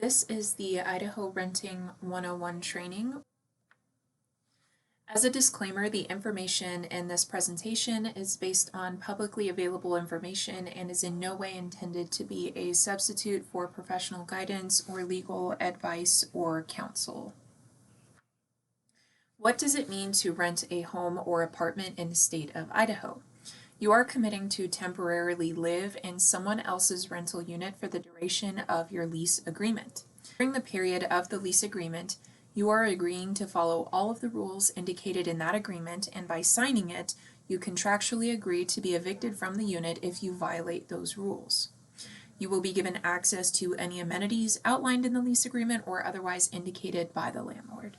This is the Idaho Renting 101 training. As a disclaimer, the information in this presentation is based on publicly available information and is in no way intended to be a substitute for professional guidance or legal advice or counsel. What does it mean to rent a home or apartment in the state of Idaho? You are committing to temporarily live in someone else's rental unit for the duration of your lease agreement. During the period of the lease agreement, you are agreeing to follow all of the rules indicated in that agreement, and by signing it, you contractually agree to be evicted from the unit if you violate those rules. You will be given access to any amenities outlined in the lease agreement or otherwise indicated by the landlord.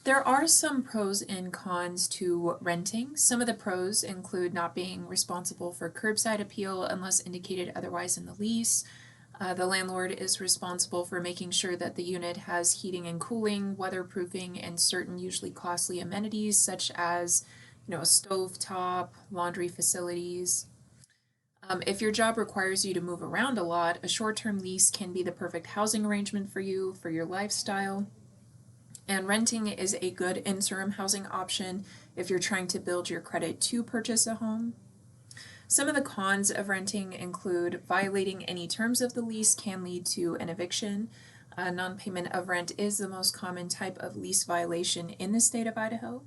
There are some pros and cons to renting. Some of the pros include not being responsible for curbside appeal unless indicated otherwise in the lease. The landlord is responsible for making sure that the unit has heating and cooling, weatherproofing, and certain usually costly amenities such as, a stove top, laundry facilities. If your job requires you to move around a lot, a short-term lease can be the perfect housing arrangement for you, for your lifestyle. And renting is a good interim housing option if you're trying to build your credit to purchase a home. Some of the cons of renting include violating any terms of the lease can lead to an eviction. Non-payment of rent is the most common type of lease violation in the state of Idaho.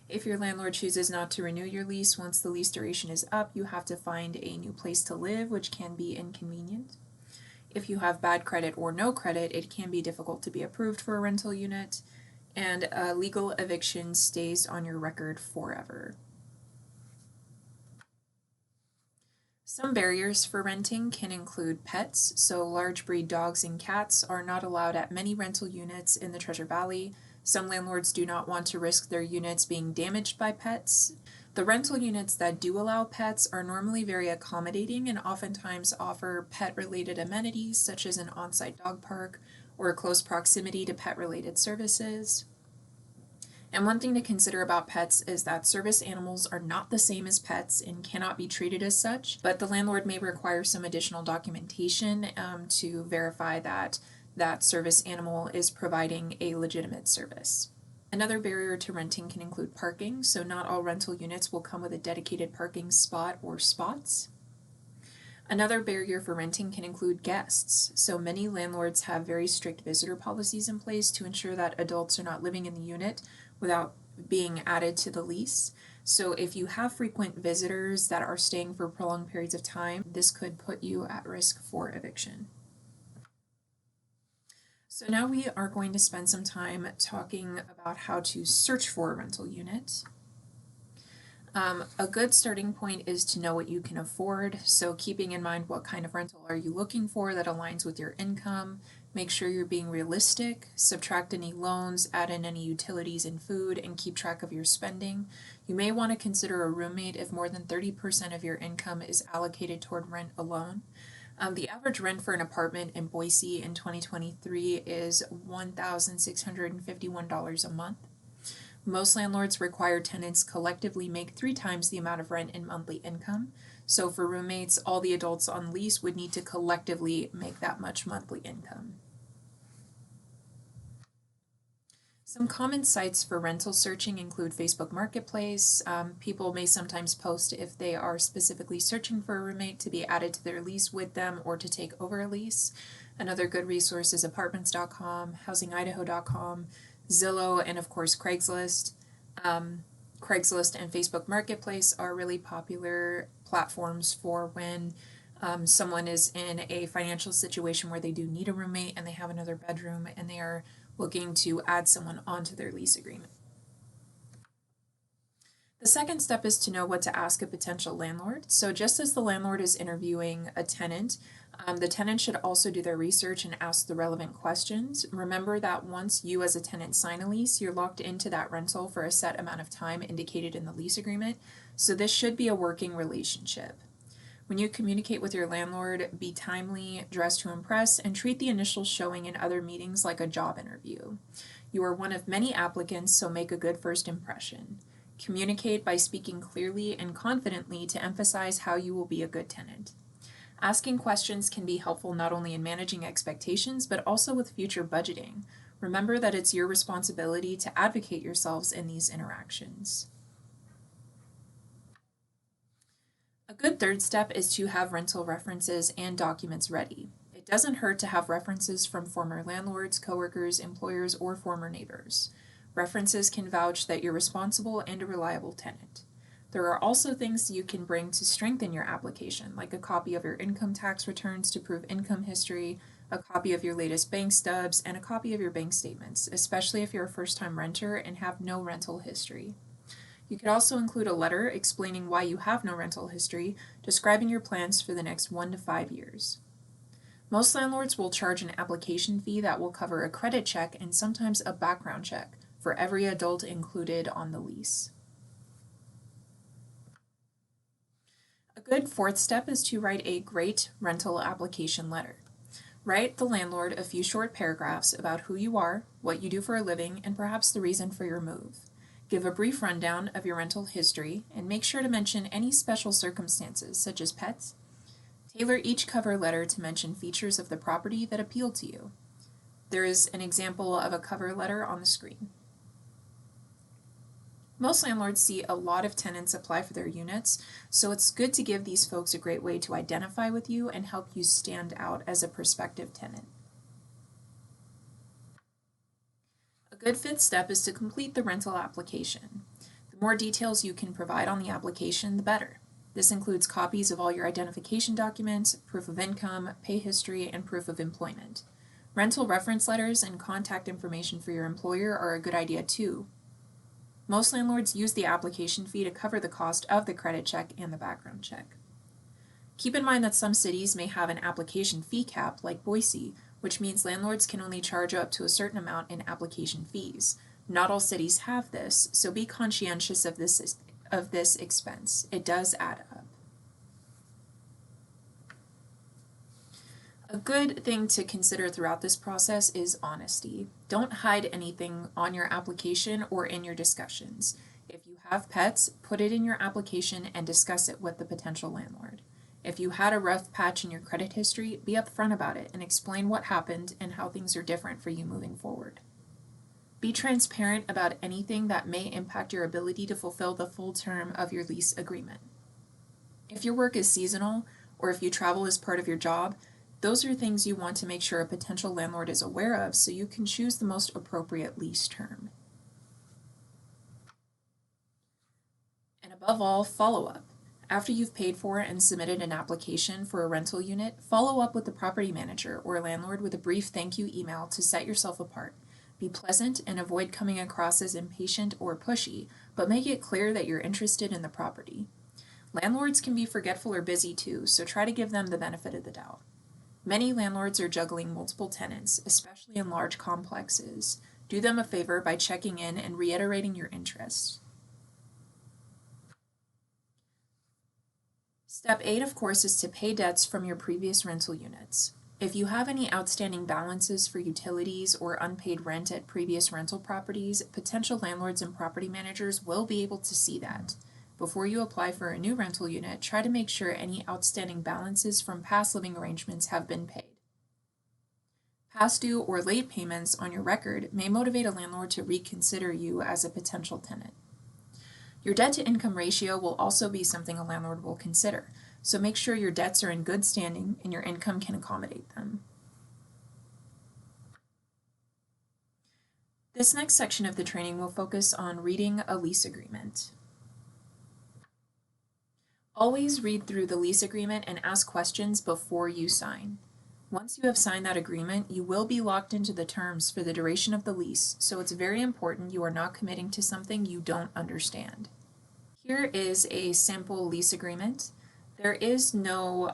If your landlord chooses not to renew your lease once the lease duration is up, you have to find a new place to live, which can be inconvenient. If you have bad credit or no credit, it can be difficult to be approved for a rental unit, and a legal eviction stays on your record forever. Some barriers for renting can include pets, so large breed dogs and cats are not allowed at many rental units in the Treasure Valley. Some landlords do not want to risk their units being damaged by pets. The rental units that do allow pets are normally very accommodating and oftentimes offer pet-related amenities such as an on-site dog park or close proximity to pet-related services. And one thing to consider about pets is that service animals are not the same as pets and cannot be treated as such, but the landlord may require some additional documentation to verify that that service animal is providing a legitimate service. Another barrier to renting can include parking, so not all rental units will come with a dedicated parking spot or spots. Another barrier for renting can include guests, so many landlords have very strict visitor policies in place to ensure that adults are not living in the unit without being added to the lease. So if you have frequent visitors that are staying for prolonged periods of time, this could put you at risk for eviction. So now we are going to spend some time talking about how to search for a rental unit. A good starting point is to know what you can afford. So keeping in mind what kind of rental are you looking for that aligns with your income. Make sure you're being realistic, subtract any loans, add in any utilities and food, and keep track of your spending. You may want to consider a roommate if more than 30% of your income is allocated toward rent alone. The average rent for an apartment in Boise in 2023 is $1,651 a month. Most landlords require tenants collectively make 3 times the amount of rent in monthly income. So for roommates, all the adults on lease would need to collectively make that much monthly income. Some common sites for rental searching include Facebook Marketplace. People may sometimes post if they are specifically searching for a roommate to be added to their lease with them or to take over a lease. Another good resource is apartments.com, housingidaho.com, Zillow, and of course Craigslist. Craigslist and Facebook Marketplace are really popular platforms for when someone is in a financial situation where they do need a roommate and they have another bedroom and they are looking to add someone onto their lease agreement. The second step is to know what to ask a potential landlord. So just as the landlord is interviewing a tenant, the tenant should also do their research and ask the relevant questions. Remember that once you as a tenant sign a lease, you're locked into that rental for a set amount of time indicated in the lease agreement. So this should be a working relationship. When you communicate with your landlord, be timely, dress to impress, and treat the initial showing and other meetings like a job interview. You are one of many applicants, so make a good first impression. Communicate by speaking clearly and confidently to emphasize how you will be a good tenant. Asking questions can be helpful not only in managing expectations, but also with future budgeting. Remember that it's your responsibility to advocate yourselves in these interactions. A good third step is to have rental references and documents ready. It doesn't hurt to have references from former landlords, coworkers, employers, or former neighbors. References can vouch that you're responsible and a reliable tenant. There are also things you can bring to strengthen your application, like a copy of your income tax returns to prove income history, a copy of your latest bank stubs, and a copy of your bank statements, especially if you're a first-time renter and have no rental history. You could also include a letter explaining why you have no rental history, describing your plans for the next 1 to 5 years. Most landlords will charge an application fee that will cover a credit check and sometimes a background check for every adult included on the lease. A good fourth step is to write a great rental application letter. Write the landlord a few short paragraphs about who you are, what you do for a living, and perhaps the reason for your move. Give a brief rundown of your rental history and make sure to mention any special circumstances, such as pets. Tailor each cover letter to mention features of the property that appeal to you. There is an example of a cover letter on the screen. Most landlords see a lot of tenants apply for their units, so it's good to give these folks a great way to identify with you and help you stand out as a prospective tenant. A good fifth step is to complete the rental application. The more details you can provide on the application, the better. This includes copies of all your identification documents, proof of income, pay history, and proof of employment. Rental reference letters and contact information for your employer are a good idea too. Most landlords use the application fee to cover the cost of the credit check and the background check. Keep in mind that some cities may have an application fee cap, like Boise, which means landlords can only charge up to a certain amount in application fees. Not all cities have this, so be conscientious of this expense. It does add up. A good thing to consider throughout this process is honesty. Don't hide anything on your application or in your discussions. If you have pets, put it in your application and discuss it with the potential landlord. If you had a rough patch in your credit history, be upfront about it and explain what happened and how things are different for you moving forward. Be transparent about anything that may impact your ability to fulfill the full term of your lease agreement. If your work is seasonal, or if you travel as part of your job, those are things you want to make sure a potential landlord is aware of so you can choose the most appropriate lease term. And above all, follow up. After you've paid for and submitted an application for a rental unit, follow up with the property manager or landlord with a brief thank you email to set yourself apart. Be pleasant and avoid coming across as impatient or pushy, but make it clear that you're interested in the property. Landlords can be forgetful or busy too, so try to give them the benefit of the doubt. Many landlords are juggling multiple tenants, especially in large complexes. Do them a favor by checking in and reiterating your interest. Step 8, of course, is to pay debts from your previous rental units. If you have any outstanding balances for utilities or unpaid rent at previous rental properties, potential landlords and property managers will be able to see that. Before you apply for a new rental unit, try to make sure any outstanding balances from past living arrangements have been paid. Past due or late payments on your record may motivate a landlord to reconsider you as a potential tenant. Your debt-to-income ratio will also be something a landlord will consider, so make sure your debts are in good standing and your income can accommodate them. This next section of the training will focus on reading a lease agreement. Always read through the lease agreement and ask questions before you sign. Once you have signed that agreement, you will be locked into the terms for the duration of the lease, so it's very important you are not committing to something you don't understand. Here is a sample lease agreement. There is no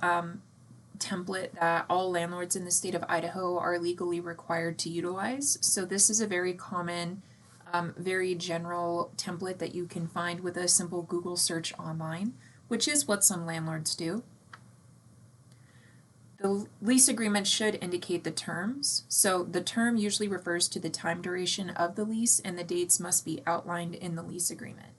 template that all landlords in the state of Idaho are legally required to utilize, so this is a very common, very general template that you can find with a simple Google search online, which is what some landlords do. The lease agreement should indicate the terms. So the term usually refers to the time duration of the lease, and the dates must be outlined in the lease agreement.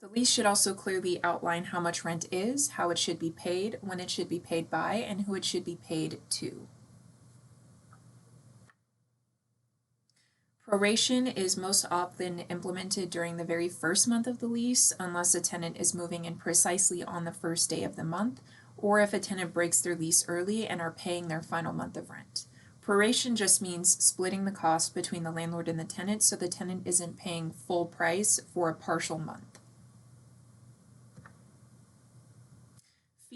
The The lease should also clearly outline how much rent is, how it should be paid, when it should be paid by, and who it should be paid to. Proration is most often implemented during the very first month of the lease, unless a tenant is moving in precisely on the first day of the month, or if a tenant breaks their lease early and are paying their final month of rent. Proration just means splitting the cost between the landlord and the tenant so the tenant isn't paying full price for a partial month.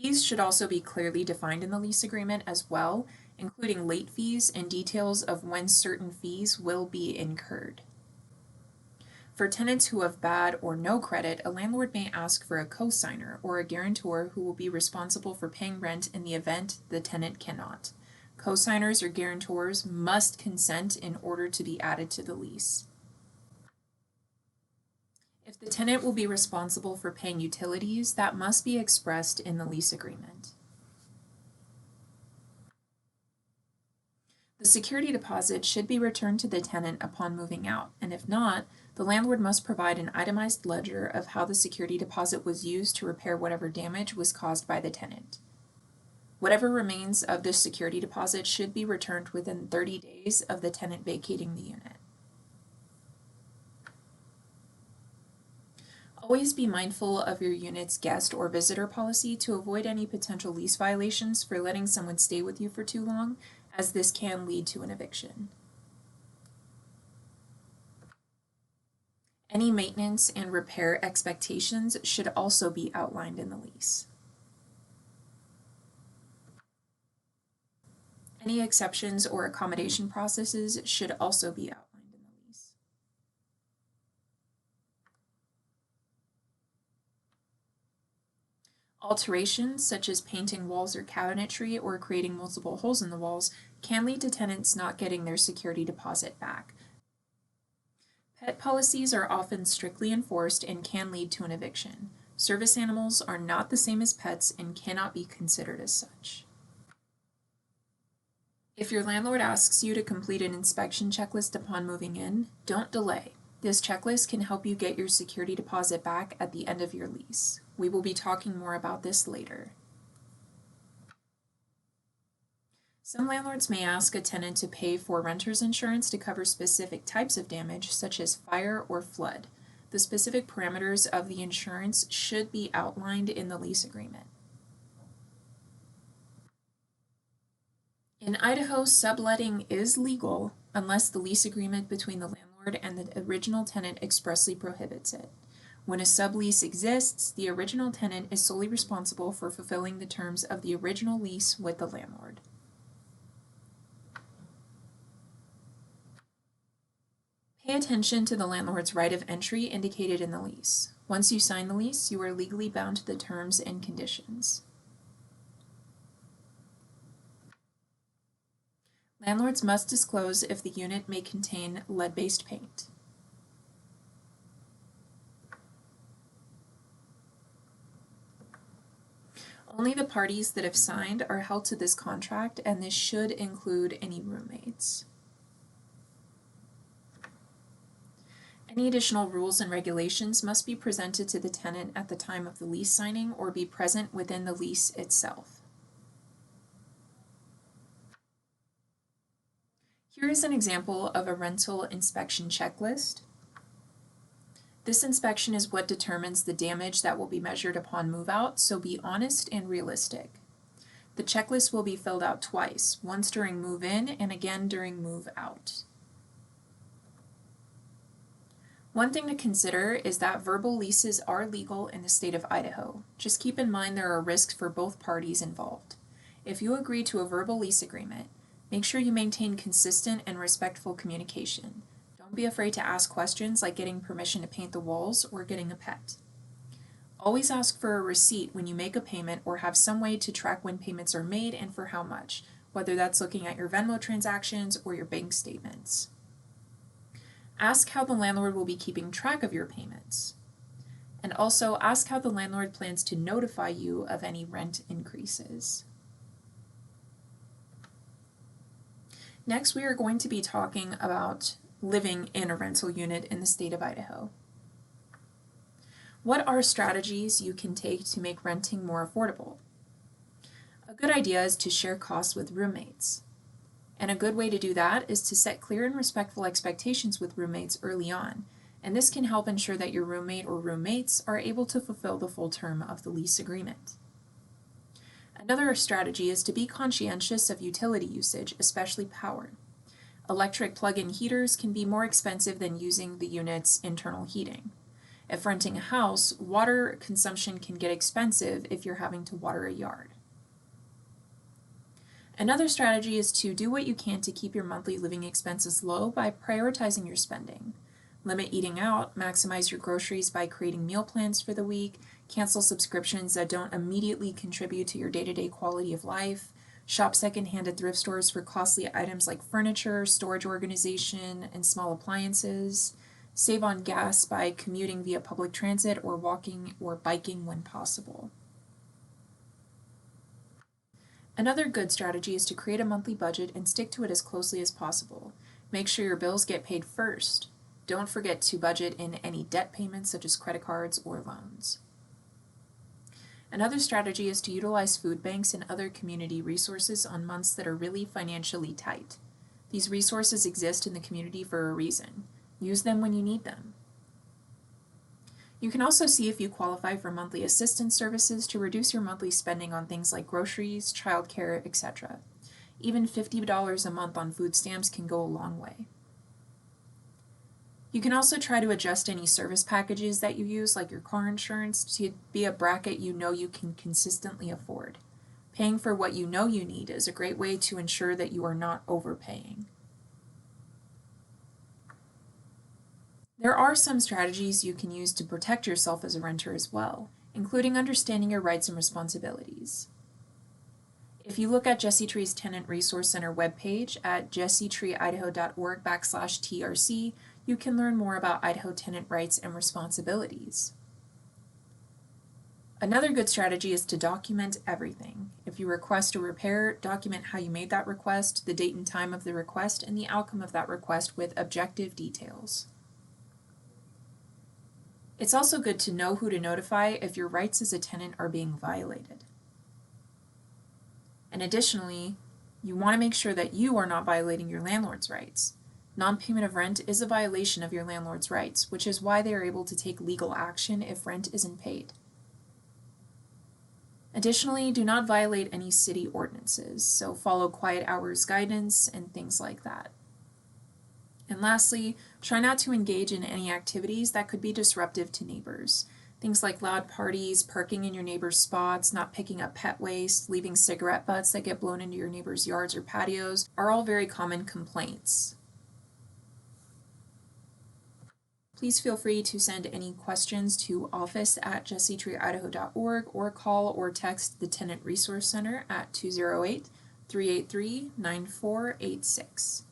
Fees should also be clearly defined in the lease agreement as well, including late fees and details of when certain fees will be incurred. For tenants who have bad or no credit, a landlord may ask for a cosigner or a guarantor who will be responsible for paying rent in the event the tenant cannot. Cosigners or guarantors must consent in order to be added to the lease. If the tenant will be responsible for paying utilities, that must be expressed in the lease agreement. The security deposit should be returned to the tenant upon moving out, and if not, the landlord must provide an itemized ledger of how the security deposit was used to repair whatever damage was caused by the tenant. Whatever remains of this security deposit should be returned within 30 days of the tenant vacating the unit. Always be mindful of your unit's guest or visitor policy to avoid any potential lease violations for letting someone stay with you for too long, as this can lead to an eviction. Any maintenance and repair expectations should also be outlined in the lease. Any exceptions or accommodation processes should also be outlined in the lease. Alterations, such as painting walls or cabinetry or creating multiple holes in the walls, can lead to tenants not getting their security deposit back. Pet policies are often strictly enforced and can lead to an eviction. Service animals are not the same as pets and cannot be considered as such. If your landlord asks you to complete an inspection checklist upon moving in, don't delay. This checklist can help you get your security deposit back at the end of your lease. We will be talking more about this later. Some landlords may ask a tenant to pay for renter's insurance to cover specific types of damage, such as fire or flood. The specific parameters of the insurance should be outlined in the lease agreement. In Idaho, subletting is legal unless the lease agreement between the landlord and the original tenant expressly prohibits it. When a sublease exists, the original tenant is solely responsible for fulfilling the terms of the original lease with the landlord. Pay attention to the landlord's right of entry indicated in the lease. Once you sign the lease, you are legally bound to the terms and conditions. Landlords must disclose if the unit may contain lead-based paint. Only the parties that have signed are held to this contract, and this should include any roommates. Any additional rules and regulations must be presented to the tenant at the time of the lease signing or be present within the lease itself. Here is an example of a rental inspection checklist. This inspection is what determines the damage that will be measured upon move-out, so be honest and realistic. The checklist will be filled out twice, once during move-in and again during move-out. One thing to consider is that verbal leases are legal in the state of Idaho. Just keep in mind there are risks for both parties involved. If you agree to a verbal lease agreement, make sure you maintain consistent and respectful communication. Don't be afraid to ask questions like getting permission to paint the walls or getting a pet. Always ask for a receipt when you make a payment or have some way to track when payments are made and for how much, whether that's looking at your Venmo transactions or your bank statements. Ask how the landlord will be keeping track of your payments. And also ask how the landlord plans to notify you of any rent increases. Next, we are going to be talking about living in a rental unit in the state of Idaho. What are strategies you can take to make renting more affordable? A good idea is to share costs with roommates. And a good way to do that is to set clear and respectful expectations with roommates early on, and this can help ensure that your roommate or roommates are able to fulfill the full term of the lease agreement. Another strategy is to be conscientious of utility usage, especially power. Electric plug-in heaters can be more expensive than using the unit's internal heating. If renting a house, water consumption can get expensive if you're having to water a yard. Another strategy is to do what you can to keep your monthly living expenses low by prioritizing your spending. Limit eating out, maximize your groceries by creating meal plans for the week, cancel subscriptions that don't immediately contribute to your day-to-day quality of life, shop secondhand at thrift stores for costly items like furniture, storage organization, and small appliances, save on gas by commuting via public transit or walking or biking when possible. Another good strategy is to create a monthly budget and stick to it as closely as possible. Make sure your bills get paid first. Don't forget to budget in any debt payments such as credit cards or loans. Another strategy is to utilize food banks and other community resources on months that are really financially tight. These resources exist in the community for a reason. Use them when you need them. You can also see if you qualify for monthly assistance services to reduce your monthly spending on things like groceries, childcare, etc. Even $50 a month on food stamps can go a long way. You can also try to adjust any service packages that you use, like your car insurance, to be a bracket you know you can consistently afford. Paying for what you know you need is a great way to ensure that you are not overpaying. There are some strategies you can use to protect yourself as a renter as well, including understanding your rights and responsibilities. If you look at Jesse Tree's Tenant Resource Center webpage at jessetreeidaho.org/TRC, you can learn more about Idaho tenant rights and responsibilities. Another good strategy is to document everything. If you request a repair, document how you made that request, the date and time of the request, and the outcome of that request with objective details. It's also good to know who to notify if your rights as a tenant are being violated. And additionally, you want to make sure that you are not violating your landlord's rights. Non-payment of rent is a violation of your landlord's rights, which is why they are able to take legal action if rent isn't paid. Additionally, do not violate any city ordinances, so follow quiet hours guidance and things like that. And lastly, try not to engage in any activities that could be disruptive to neighbors. Things like loud parties, parking in your neighbor's spots, not picking up pet waste, leaving cigarette butts that get blown into your neighbor's yards or patios are all very common complaints. Please feel free to send any questions to office@jessetreeidaho.org or call or text the Tenant Resource Center at 208-383-9486.